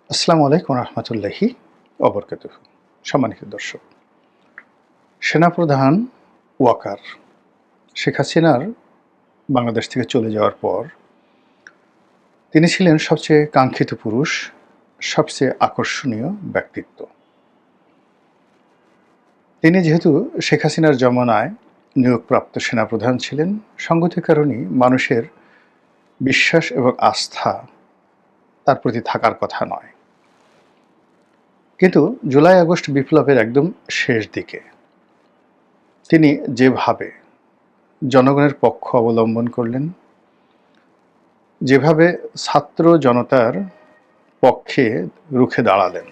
আসসালামু আলাইকুম রহমতুল্লাহি অবরকাতুহু। সম্মানিত দর্শক, সেনাপ্রধান ওয়াকার শেখ হাসিনার বাংলাদেশ থেকে চলে যাওয়ার পর তিনি ছিলেন সবচেয়ে কাঙ্ক্ষিত পুরুষ, সবচেয়ে আকর্ষণীয় ব্যক্তিত্ব। তিনি যেহেতু শেখ হাসিনার জমানায় নিয়োগপ্রাপ্ত সেনাপ্রধান ছিলেন, সঙ্গতির কারণেই মানুষের বিশ্বাস এবং আস্থা তার প্রতি থাকার কথা নয়। কিন্তু জুলাই আগস্ট বিপ্লবের একদম শেষ দিকে তিনি যেভাবে জনগণের পক্ষ অবলম্বন করলেন, যেভাবে ছাত্র জনতার পক্ষে রুখে দাঁড়ালেন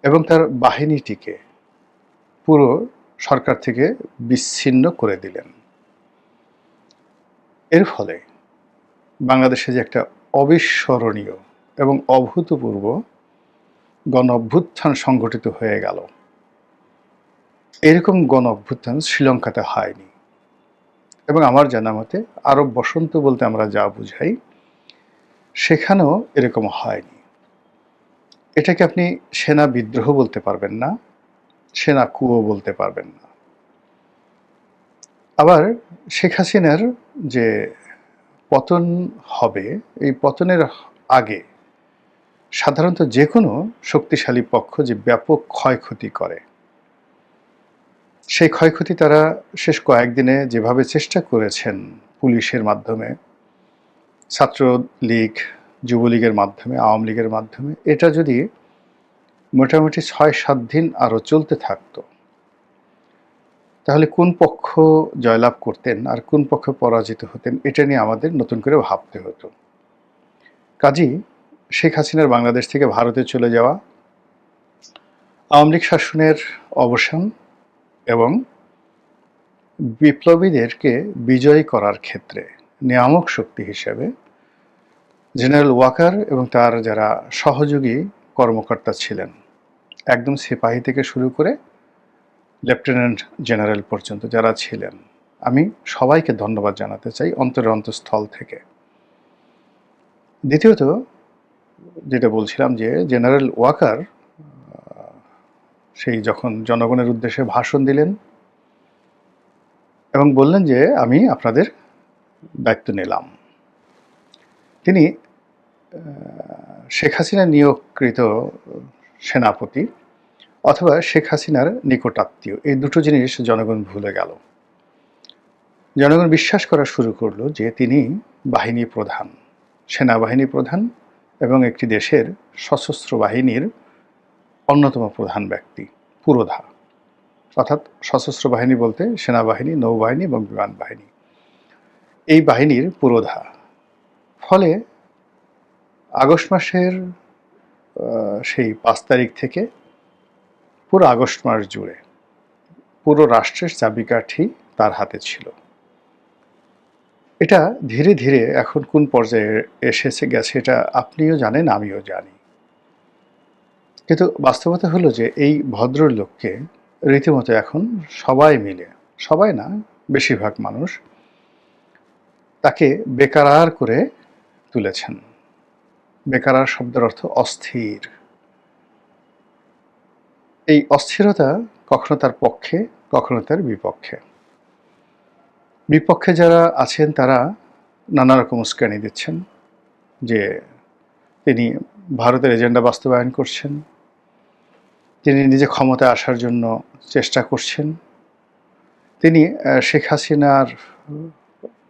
এবং তার বাহিনীটিকে পুরো সরকার থেকে বিচ্ছিন্ন করে দিলেন, এর ফলে বাংলাদেশে যে একটা অবিস্মরণীয় এবং অভূতপূর্ব গণ অভ্যুত্থান সংঘটিত হয়ে গেল, এরকম গণ অভ্যুত্থান শ্রীলঙ্কাতে হয়নি। এবং আমার জানা মতে আরব বসন্ত বলতে আমরা যা বুঝাই, সেখানেও এরকম হয়নি। এটাকে আপনি সেনা বিদ্রোহ বলতে পারবেন না, সেনা কুয়ো বলতে পারবেন না। আবার শেখ হাসিনার যে পতন হবে, এই পতনের আগে সাধারণত যে কোনো শক্তিশালী পক্ষ যে ব্যাপক ক্ষয়ক্ষতি করে, সেই ক্ষয়ক্ষতি তারা শেষ কয়েকদিনে যেভাবে চেষ্টা করেছেন পুলিশের মাধ্যমে, ছাত্রলীগ, যুবলীগের মাধ্যমে, আওয়ামী লীগের মাধ্যমে, এটা যদি মোটামুটি ৬-৭ দিন আরও চলতে থাকতো, তাহলে কোন পক্ষ জয়লাভ করতেন আর কোন পক্ষ পরাজিত হতেন, এটা নিয়ে আমাদের নতুন করে ভাবতে হতো। কাজেই শেখ হাসিনার বাংলাদেশ থেকে ভারতে চলে যাওয়া, আওয়ামী লীগ শাসনের অবসান এবং বিপ্লবীদেরকে বিজয়ী করার ক্ষেত্রে নিয়ামক শক্তি হিসেবে জেনারেল ওয়াকার এবং তার যারা সহযোগী কর্মকর্তা ছিলেন, একদম সিপাহী থেকে শুরু করে লেফটেন্যান্ট জেনারেল পর্যন্ত যারা ছিলেন, আমি সবাইকে ধন্যবাদ জানাতে চাই অন্তরের অন্তঃস্থল থেকে। দ্বিতীয়ত যেটা বলছিলাম, যে জেনারেল ওয়াকার সেই যখন জনগণের উদ্দেশ্যে ভাষণ দিলেন এবং বললেন যে আমি আপনাদের দায়িত্ব নিলাম, তিনি শেখ হাসিনা নিয়োগকৃত সেনাপতি অথবা শেখ হাসিনার নিকটাত্মীয়, এই দুটো জিনিস জনগণ ভুলে গেল। জনগণ বিশ্বাস করা শুরু করলো যে তিনি বাহিনী প্রধান, সেনাবাহিনী প্রধান এবং একটি দেশের সশস্ত্র বাহিনীর অন্যতম প্রধান ব্যক্তি, পুরোধা। অর্থাৎ সশস্ত্র বাহিনী বলতে সেনাবাহিনী, নৌবাহিনী এবং বিমান বাহিনী, এই বাহিনীর পুরোধা। ফলে আগস্ট মাসের সেই 5 তারিখ থেকে পুরো আগস্ট মাস জুড়ে পুরো রাষ্ট্রের চাবিকাঠি তার হাতে ছিল। এটা ধীরে ধীরে এখন কোন পর্যায়ে এসেছে গেছে, এটা আপনিও জানেন, আমিও জানি। কিন্তু বাস্তবতা হলো যে এই ভদ্রলোককে রীতিমতো এখন সবাই মিলে, সবাই না, বেশিরভাগ মানুষ তাকে বেকারার করে তুলেছেন। বেকারার শব্দের অর্থ অস্থির। এই অস্থিরতা কখনো তার পক্ষে, কখনো তার বিপক্ষে। বিপক্ষে যারা আছেন তারা নানা রকম উস্কানি দিচ্ছেন যে তিনি ভারতের এজেন্ডা বাস্তবায়ন করছেন, তিনি নিজে ক্ষমতায় আসার জন্য চেষ্টা করছেন, তিনি শেখ হাসিনার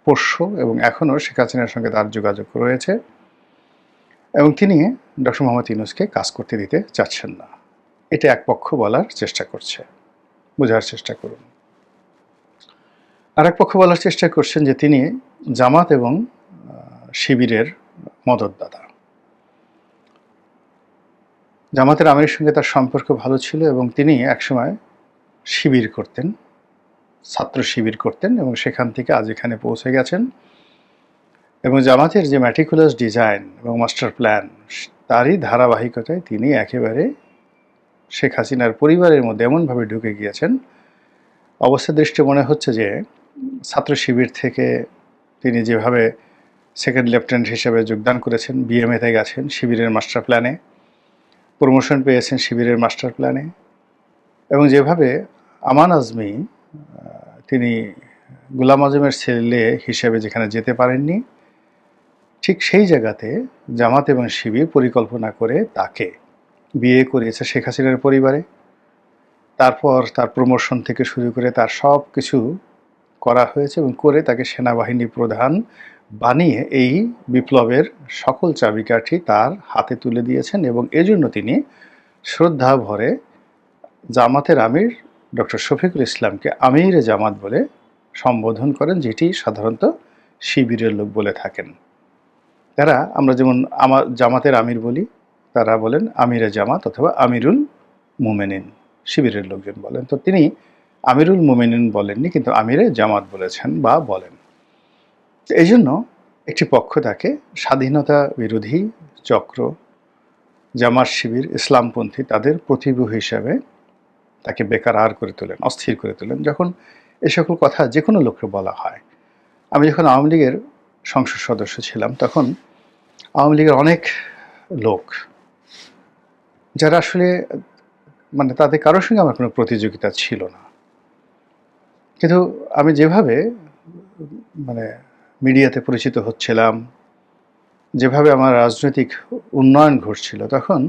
পোষ্য এবং এখনও শেখ হাসিনার সঙ্গে তার যোগাযোগ রয়েছে এবং তিনি ডক্টর মোহাম্মদ ইউনূসকে কাজ করতে দিতে চাচ্ছেন না। এটা এক পক্ষ বলার চেষ্টা করছে, বোঝার চেষ্টা করুন। আর এক পক্ষ বলার চেষ্টা করছেন যে তিনি জামাত এবং শিবিরের মদতদাতা। জামাতের আমিরের সঙ্গে তার সম্পর্ক ভালো ছিল এবং তিনি একসময় শিবির করতেন, ছাত্র শিবির করতেন এবং সেখান থেকে আজ এখানে পৌঁছে গেছেন। এবং জামাতের যে ম্যাটিকুলাস ডিজাইন এবং মাস্টার প্ল্যান, তারই ধারাবাহিকতায় তিনি একেবারে শেখ হাসিনার পরিবারের মধ্যে এমনভাবে ঢুকে গিয়েছেন, অবস্থা দৃষ্টি মনে হচ্ছে যে ছাত্র শিবির থেকে তিনি যেভাবে সেকেন্ড লেফটেন্যান্ট হিসেবে যোগদান করেছেন, বিএমএতে গেছেন শিবিরের মাস্টার প্ল্যানে, প্রমোশন পেয়েছেন শিবিরের মাস্টার প্ল্যানে। এবং যেভাবে আমান আজমি তিনি গোলাম আজমের ছেলে হিসেবে যেখানে যেতে পারেননি, ঠিক সেই জায়গাতে জামাত এবং শিবির পরিকল্পনা করে তাকে বিয়ে করিয়েছে শেখ হাসিনার পরিবারে। তারপর তার প্রমোশন থেকে শুরু করে তার সব কিছু করা হয়েছে এবং করে তাকে সেনাবাহিনী প্রধান বানিয়ে এই বিপ্লবের সকল চাবিকাঠি তার হাতে তুলে দিয়েছেন। এবং এজন্য তিনি শ্রদ্ধা ভরে জামাতের আমির ডক্টর শফিকুল ইসলামকে আমির জামাত বলে সম্বোধন করেন, যেটি সাধারণত শিবিরের লোক বলে থাকেন। তারা আমরা যেমন জামাতের আমির বলি, তারা বলেন আমিরে জামাত অথবা আমিরুল মুমিনিন, শিবিরের লোকজন বলেন। তো তিনি আমিরুল মুমিনিন বলেননি, কিন্তু আমিরে জামাত বলেছেন বা বলেন। এই জন্য একটি পক্ষ তাকে স্বাধীনতা বিরোধী চক্র, জামাত শিবির, ইসলামপন্থী তাদের প্রতিভূ হিসাবে তাকে বেকারার করে তোলেন, অস্থির করে তোলেন। যখন এ সকল কথা যে কোনো লোককে বলা হয়, আমি যখন আওয়ামী লীগের সংসদ সদস্য ছিলাম, তখন আওয়ামী লীগের অনেক লোক যারা আসলে মানে তাদের কারোর সঙ্গে আমার কোনো প্রতিযোগিতা ছিল না, কিন্তু আমি যেভাবে মানে মিডিয়াতে পরিচিত হচ্ছিলাম, যেভাবে আমার রাজনৈতিক উন্নয়ন ঘটছিল, তখন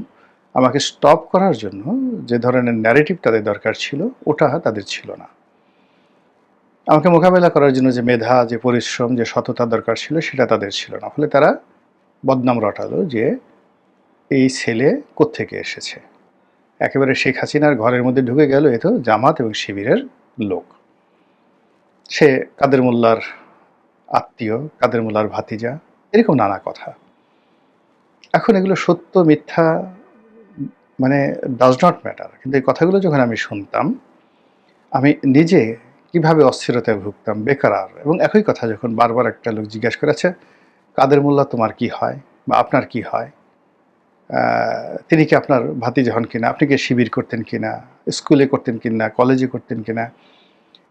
আমাকে স্টপ করার জন্য যে ধরনের ন্যারেটিভ তাদের দরকার ছিল, ওটা তাদের ছিল না। আমাকে মোকাবেলা করার জন্য যে মেধা, যে পরিশ্রম, যে সততা দরকার ছিল, সেটা তাদের ছিল না। ফলে তারা বদনাম রটালো যে এই ছেলে কোত্থেকে এসেছে, একেবারে শেখ হাসিনার ঘরের মধ্যে ঢুকে গেল, এ তো জামাত এবং শিবিরের লোক, সে কাদের মোল্লার আত্মীয়, কাদের মোল্লার ভাতিজা, এরকম নানা কথা। এখন এগুলো সত্য মিথ্যা মানে ডাজ নট ম্যাটার, কিন্তু এই কথাগুলো যখন আমি শুনতাম, আমি নিজে কিভাবে অস্থিরতায় ভুগতাম, বেকারার। এবং একই কথা যখন বারবার একটা লোক জিজ্ঞাসা করেছে, কাদের মোল্লা তোমার কি হয় বা আপনার কি হয়, তিনি কি আপনার ভাতিজা হন কিনা, আপনি কি শিবির করতেন কিনা, স্কুলে করতেন কিনা, কলেজে করতেন কিনা,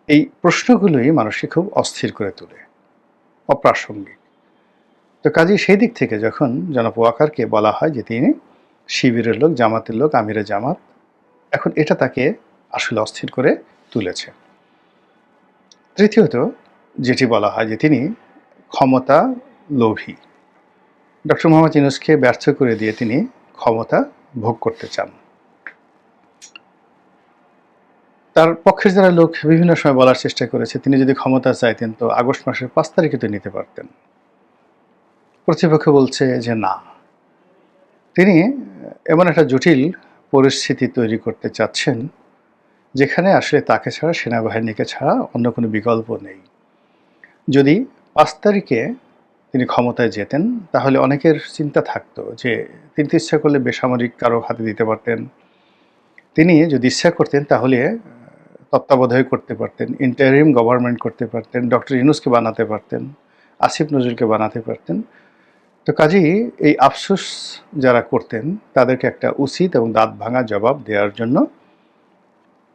এই প্রশ্নগুলোই মানুষকে খুব অস্থির করে তোলে, অপ্রাসঙ্গিক। তো কাজেই সেই দিক থেকে যখন জনাব ওয়াকারকে বলা হয় যে তিনি শিবিরের লোক, জামাতের লোক, আমিরে জামাত, এখন এটা তাকে আসলে অস্থির করে তুলেছে। তৃতীয়ত যেটি বলা হয় যে তিনি ক্ষমতা লোভী, ডক্টর মোহাম্মদ ইউনূসকে ব্যর্থ করে দিয়ে তিনি ক্ষমতা ভোগ করতে চান। তার পক্ষের যারা লোক বিভিন্ন সময় বলার চেষ্টা করেছে, তিনি যদি ক্ষমতা চাইতেন তো আগস্ট মাসের 5 তারিখে তো নিতে পারতেন। প্রতিপক্ষ বলছে যে না, তিনি এমন একটা জটিল পরিস্থিতি তৈরি করতে চাচ্ছেন যেখানে আসলে তাকে ছাড়া, সেনাবাহিনীকে ছাড়া অন্য কোনো বিকল্প নেই। যদি 5 তারিখে তিনি ক্ষমতায় যেতেন, তাহলে অনেকের চিন্তা থাকতো যে তিনি তো ইচ্ছা করলে বেসামরিক কারো হাতে দিতে পারতেন, তিনি যদি ইচ্ছা করতেন তাহলে তত্ত্বাবধায়ক করতে পারতেন, ইন্টারিম গভর্নমেন্ট করতে পারতেন, ডক্টর ইউনূসকে বানাতে পারতেন, আসিফ নজরুলকে বানাতে পারতেন। তো কাজেই এই আফসোস যারা করতেন তাদেরকে একটা উচিত এবং দাঁত ভাঙা জবাব দেওয়ার জন্য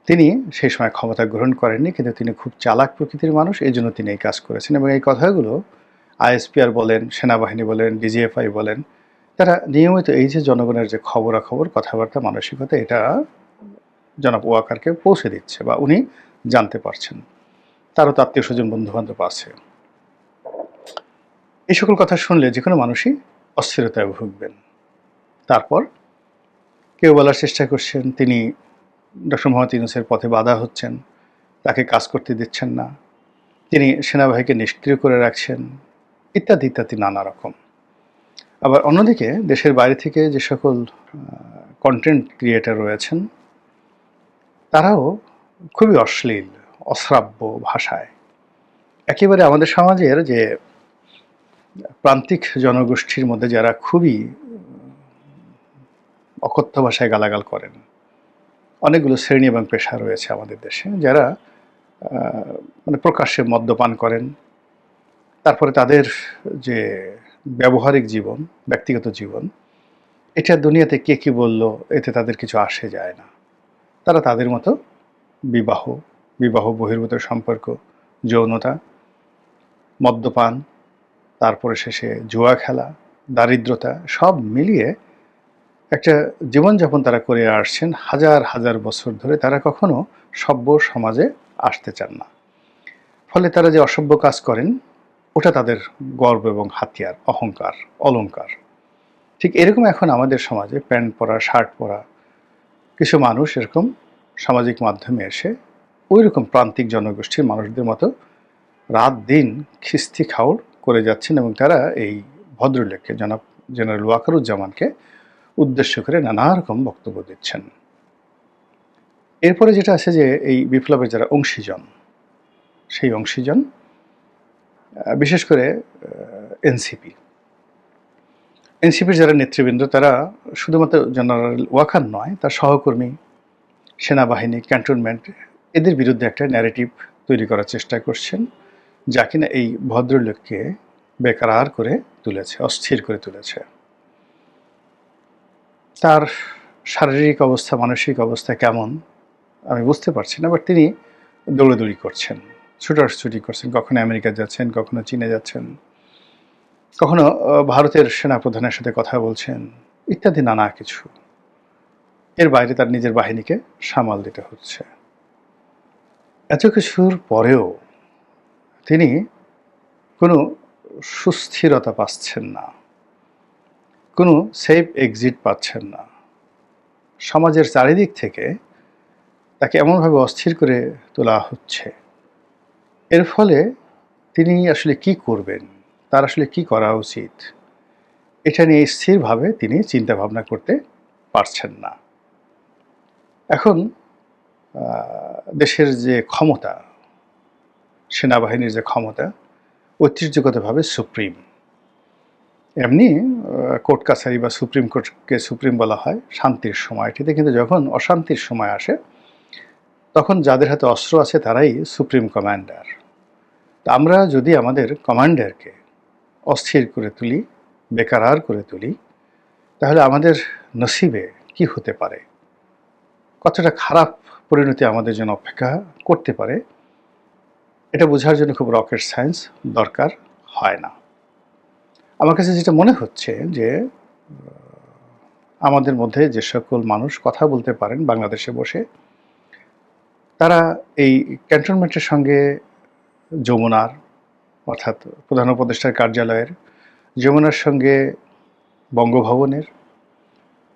তিনি সেই সময় ক্ষমতা গ্রহণ করেননি, কিন্তু তিনি খুব চালাক প্রকৃতির মানুষ, এই জন্য তিনি এই কাজ করেছেন। এবং এই কথাগুলো আইএসপিআর বলেন, সেনাবাহিনী বলেন, ডিজিএফআই বলেন, তারা নিয়মিত এই যে জনগণের যে খবরাখবর, কথাবার্তা, মানসিকতা, এটা জনাব ওয়াকারকে পৌঁছে দিচ্ছে বা উনি জানতে পারছেন, তারও তো আত্মীয় স্বজন, বন্ধুবান্ধব আছে। এই সকল কথা শুনলে যে কোনো মানুষই অস্থিরতায় ভুগবেন। তারপর কেউ বলার চেষ্টা করছেন তিনি ডক্টর মোহাম্মদ ইউনূসের পথে বাধা হচ্ছেন, তাকে কাজ করতে দিচ্ছেন না, তিনি সেনাবাহিনীকে নিষ্ক্রিয় করে রাখছেন, ইত্যাদি ইত্যাদি নানা রকম। আবার অন্যদিকে দেশের বাইরে থেকে যে সকল কন্টেন্ট ক্রিয়েটর রয়েছেন, তারাও খুবই অশ্লীল, অশ্রাব্য ভাষায় একেবারে আমাদের সমাজের যে প্রান্তিক জনগোষ্ঠীর মধ্যে যারা খুবই অকথ্য ভাষায় গালাগাল করেন, অনেকগুলো শ্রেণী এবং পেশা রয়েছে আমাদের দেশে, যারা মানে প্রকাশ্যে মদ্যপান করেন, তারপরে তাদের যে ব্যবহারিক জীবন, ব্যক্তিগত জীবন, এটা দুনিয়াতে কে কী বলল এতে তাদের কিছু আসে যায় না। তারা তাদের মতো বিবাহ, বিবাহ বহির্ভূত সম্পর্ক, যৌনতা, মদ্যপান, তারপরে শেষে জুয়া খেলা, দারিদ্রতা সব মিলিয়ে একটা জীবনযাপন তারা করে আসছেন হাজার হাজার বছর ধরে। তারা কখনো সভ্য সমাজে আসতে চান না। ফলে তারা যে অসভ্য কাজ করেন ওটা তাদের গর্ব এবং হাতিয়ার, অহংকার, অলংকার। ঠিক এরকম এখন আমাদের সমাজে প্যান্ট পরা, শার্ট পরা কিছু মানুষ এরকম সামাজিক মাধ্যমে এসে ওই রকম প্রান্তিক জনগোষ্ঠীর মানুষদের মতো রাত দিন খিস্তি খাওর করে যাচ্ছেন এবং তারা এই ভদ্রলোককে জনাব জেনারেল ওয়াকারুজ্জামানকে উদ্দেশ্য করে নানা রকম বক্তব্য দিচ্ছেন। এরপরে যেটা আছে যে এই বিপ্লবের যারা অংশীজন, সেই অংশীজন বিশেষ করে এনসিপির যারা নেতৃবৃন্দ তারা শুধুমাত্র জেনারেল ওয়াকার নয়, তার সহকর্মী, সেনাবাহিনী, ক্যান্টনমেন্ট এদের বিরুদ্ধে একটা ন্যারেটিভ তৈরি করার চেষ্টা করছেন, যা কিনা এই ভদ্রলোককে বেকারার করে তুলেছে, অস্থির করে তুলেছে। তার শারীরিক অবস্থা, মানসিক অবস্থা কেমন আমি বুঝতে পারছি না, বাট তিনি দৌড়াদৌড়ি করছেন, ছুটাছুটি করছেন, কখনো আমেরিকা যাচ্ছেন, কখনো চীনে যাচ্ছেন, কখনো ভারতের সেনাপ্রধানের সাথে কথা বলছেন, ইত্যাদি নানা কিছু। এর বাইরে তার নিজের বাহিনীকে সামাল দিতে হচ্ছে। এত কিছুর পরেও তিনি কোনো সুস্থিরতা পাচ্ছেন না, কোনো সেফ এক্সিট পাচ্ছেন না। সমাজের চারিদিক থেকে তাকে এমনভাবে অস্থির করে তোলা হচ্ছে। এর ফলে তিনি আসলে কি করবেন, তার আসলে কি করা উচিত, এটা নিয়ে স্থিরভাবে তিনি চিন্তা ভাবনা করতে পারছেন না। এখন দেশের যে ক্ষমতা, সেনাবাহিনীর যে ক্ষমতা ঐতিহ্যগতভাবে সুপ্রিম, এমনি কোর্ট কাছারি বা সুপ্রিম কোর্টকে সুপ্রিম বলা হয় শান্তির সময়টিতে, কিন্তু যখন অশান্তির সময় আসে তখন যাদের হাতে অস্ত্র আছে তারাই সুপ্রিম কমান্ডার। তা আমরা যদি আমাদের কমান্ডারকে অস্থির করে তুলি, বেকারার করে তুলি, তাহলে আমাদের নসিবে কি হতে পারে, কতটা খারাপ পরিণতি আমাদের জন্য অপেক্ষা করতে পারে, এটা বোঝার জন্য খুব রকেট সায়েন্স দরকার হয় না। আমার কাছে যেটা মনে হচ্ছে যে আমাদের মধ্যে যে সকল মানুষ কথা বলতে পারেন বাংলাদেশে বসে, তারা এই ক্যান্টনমেন্টের সঙ্গে যমুনার, অর্থাৎ প্রধান উপদেষ্টার কার্যালয়ের, যমুনার সঙ্গে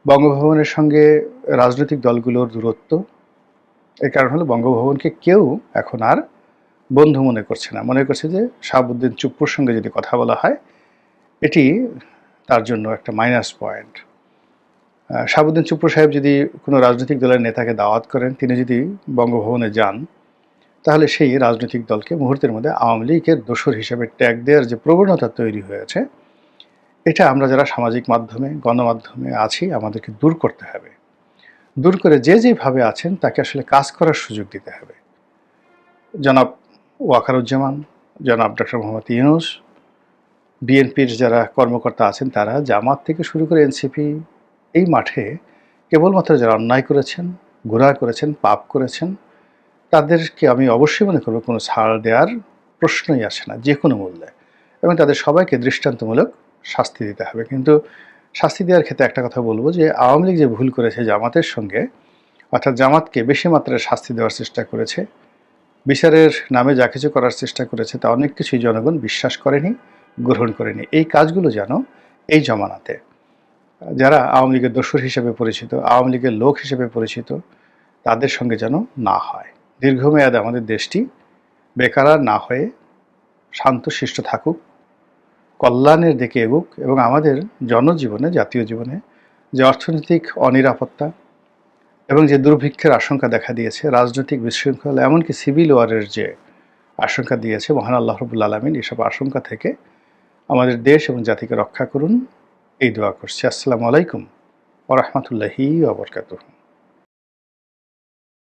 বঙ্গভবনের সঙ্গে রাজনৈতিক দলগুলোর দূরত্ব, এর কারণ হলো বঙ্গভবনকে কেউ এখন আর বন্ধু মনে করছে না, মনে করছে যে শাহাবুদ্দিন চুপ্পুর সঙ্গে যদি কথা বলা হয় এটি তার জন্য একটা মাইনাস পয়েন্ট। শাহাবুদ্দিন চুপ্পু সাহেব যদি কোনো রাজনৈতিক দলের নেতাকে দাওয়াত করেন, তিনি যদি বঙ্গভবনে যান, তাহলে সেই রাজনৈতিক দলকে মুহূর্তের মধ্যে আওয়ামী লীগের দোসর হিসেবে ট্যাগ দেওয়ার যে প্রবণতা তৈরি হয়েছে, এটা আমরা যারা সামাজিক মাধ্যমে, গণমাধ্যমে আছি আমাদেরকে দূর করতে হবে। দূর করে যে যেভাবে আছেন তাকে আসলে কাজ করার সুযোগ দিতে হবে। জনাব ওয়াকারুজ্জামান, জনাব ডক্টর মোহাম্মদ ইউনূস, বিএনপির যারা কর্মকর্তা আছেন তারা, জামাত থেকে শুরু করে এনসিপি, এই মাঠে কেবলমাত্র যারা অন্যায় করেছেন, গুনাহ করেছেন, পাপ করেছেন, তাদেরকে আমি অবশ্যই মনে করব কোনো ছাড় দেওয়ার প্রশ্নই আসে না যে কোনো মূল্যে, এবং তাদের সবাইকে দৃষ্টান্তমূলক শাস্তি দিতে হবে। কিন্তু শাস্তি দেওয়ার ক্ষেত্রে একটা কথা বলবো যে আওয়ামী লীগ যে ভুল করেছে জামাতের সঙ্গে, অর্থাৎ জামাতকে বেশি মাত্রায় শাস্তি দেওয়ার চেষ্টা করেছে, বিচারের নামে যা কিছু করার চেষ্টা করেছে তা অনেক কিছুই জনগণ বিশ্বাস করেনি, গ্রহণ করেনি। এই কাজগুলো যেন এই জমানাতে যারা আওয়ামী লীগের দোসর হিসেবে পরিচিত, আওয়ামী লীগের লোক হিসেবে পরিচিত, তাদের সঙ্গে যেন না হয়। দীর্ঘমেয়াদে আমাদের দেশটি বেকারার না হয়ে শান্তশিষ্ট থাকুক, কল্যাণের দিকে এগুক, এবং আমাদের জনজীবনে, জাতীয় জীবনে যে অর্থনৈতিক অনিরাপত্তা এবং যে দুর্ভিক্ষের আশঙ্কা দেখা দিয়েছে, রাজনৈতিক বিশৃঙ্খলা, এমনকি সিভিল ওয়ারের যে আশঙ্কা দিয়েছে, মহান আল্লাহ রাব্বুল আলামিন এসব আশঙ্কা থেকে আমাদের দেশ এবং জাতিকে রক্ষা করুন, এই দোয়া করছি। আসসালামু আলাইকুম ওয়া রাহমাতুল্লাহি ওয়া বারাকাতুহু।